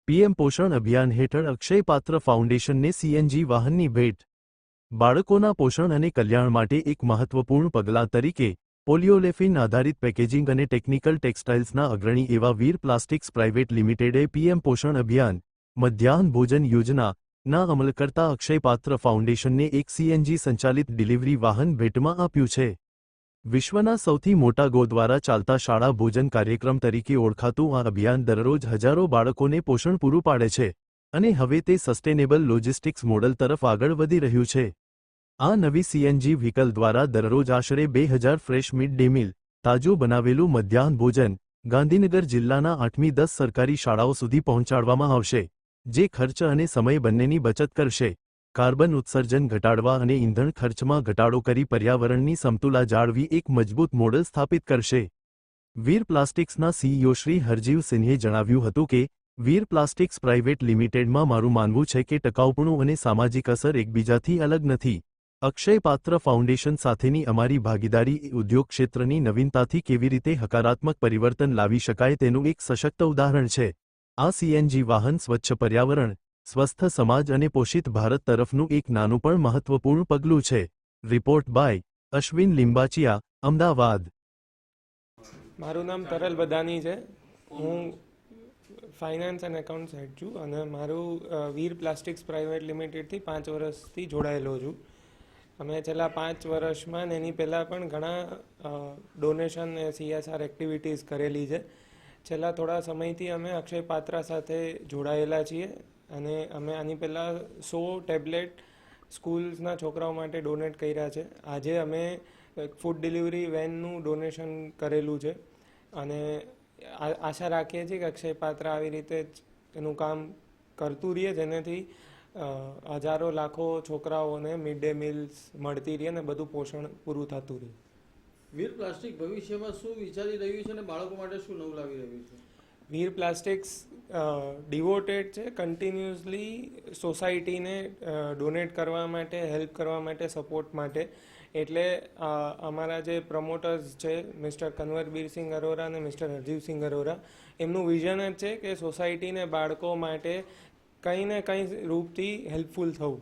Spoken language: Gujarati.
પીએમ પોષણ અભિયાન હેઠળ અક્ષય પાત્ર ફાઉન્ડેશનને સીએનજી વાહનની ભેટ. બાળકોના પોષણ અને કલ્યાણ માટે એક મહત્વપૂર્ણ પગલાં તરીકે પોલિયોલેફિન આધારિત પેકેજિંગ અને ટેકનિકલ ટેક્સટાઇલ્સના અગ્રણી એવા વીર પ્લાસ્ટિક્સ પ્રાઇવેટ લિમિટેડે પીએમ પોષણ અભિયાન મધ્યાહન ભોજન યોજના ના અમલકર્તા અક્ષય પાત્ર ફાઉન્ડેશનને એક સીએનજી સંચાલિત ડિલિવરી વાહન ભેટમાં આપ્યું છે. વિશ્વના સૌથી મોટા ગો દ્વારા ચાલતા શાળા ભોજન કાર્યક્રમ તરીકે ઓળખાતું આ અભિયાન દરરોજ હજારો બાળકોને પોષણ પૂરું પાડે છે અને હવે તે સસ્ટેનેબલ લોજિસ્ટિક્સ મોડલ તરફ આગળ વધી રહ્યું છે. આ નવી સીએનજી વ્હીકલ દ્વારા દરરોજ આશરે 2000 ફ્રેશ મિડ ડે મીલ, તાજું બનાવેલું મધ્યાહન ભોજન, ગાંધીનગર જિલ્લાના 8મી 10 સરકારી શાળાઓ સુધી પહોંચાડવામાં આવશે, જે ખર્ચ અને સમય બંનેની બચત કરશે. કાર્બન ઉત્સર્જન ઘટાડવા અને ઇંધણ ખર્ચમાં ઘટાડો કરી પર્યાવરણની સમતુલા જાળવી એક મજબૂત મોડલ સ્થાપિત કરશે. વીર પ્લાસ્ટિક્સના સીઈઓ શ્રી હરજીવ સિંહે જણાવ્યું હતું કે, વીર પ્લાસ્ટિક્સ પ્રાઇવેટ લિમિટેડમાં મારું માનવું છે કે ટકાઉપણું અને સામાજિક અસર એકબીજાથી અલગ નથી. અક્ષય પાત્ર ફાઉન્ડેશન સાથેની અમારી ભાગીદારી ઉદ્યોગ ક્ષેત્રની નવીનતાથી કેવી રીતે હકારાત્મક પરિવર્તન લાવી શકાય તેનું એક સશક્ત ઉદાહરણ છે. આ સીએનજી વાહન સ્વચ્છ પર્યાવરણ, સ્વસ્થ સમાજ અને પોષિત ભારત તરફનું એક નાનું પણ મહત્વપૂર્ણ પગલું છે. Report by Ashwin Limbachiya, Ahmedabad. મારું નામ તરલ બદાની છે. હું ફાઇનાન્સ અને એકાઉન્ટ્સ હેડ છું અને મારું વીર પ્લાસ્ટિક્સ પ્રાઇવેટ લિમિટેડથી 5 વર્ષથી જોડાયેલો છું. અમે છેલ્લા 5 વર્ષમાં એની પહેલાં પણ ઘણા ડોનેશન અને CSR એક્ટિવિટીઝ કરેલી છે. છેલ્લા થોડા સમયથી અમે અક્ષય પાત્રા સાથે જોડાયેલા છીએ અને અમે આની પહેલાં 100 ટેબ્લેટ સ્કૂલ્સના છોકરાઓ માટે ડોનેટ કર્યા છે. આજે અમે ફૂડ ડિલિવરી વેનનું ડોનેશન કરેલું છે અને આશા રાખીએ છીએ કે અક્ષય પાત્ર આવી રીતે જ એનું કામ કરતું રહીએ, જેનાથી હજારો લાખો છોકરાઓને મિડ ડે મીલ્સ મળતી રહે અને બધું પોષણ પૂરું થતું રહે. વીર પ્લાસ્ટિક ભવિષ્યમાં શું વિચારી રહ્યું છે અને બાળકો માટે શું નવું લાવી રહ્યું છે? વીર પ્લાસ્ટિક્સ ડિવોટેડ છે કન્ટિન્યુઅસલી સોસાયટીને ડોનેટ કરવા માટે, હેલ્પ કરવા માટે, સપોર્ટ માટે. એટલે અમારા જે પ્રમોટર્સ છે મિસ્ટર કન્વરબીર સિંહ અરોરા અને મિસ્ટર હરજીવ સિંહ અરોરા, એમનું વિઝન જ છે કે સોસાયટીને બાળકો માટે કંઈ ને કંઈ રૂપથી હેલ્પફુલ થવું.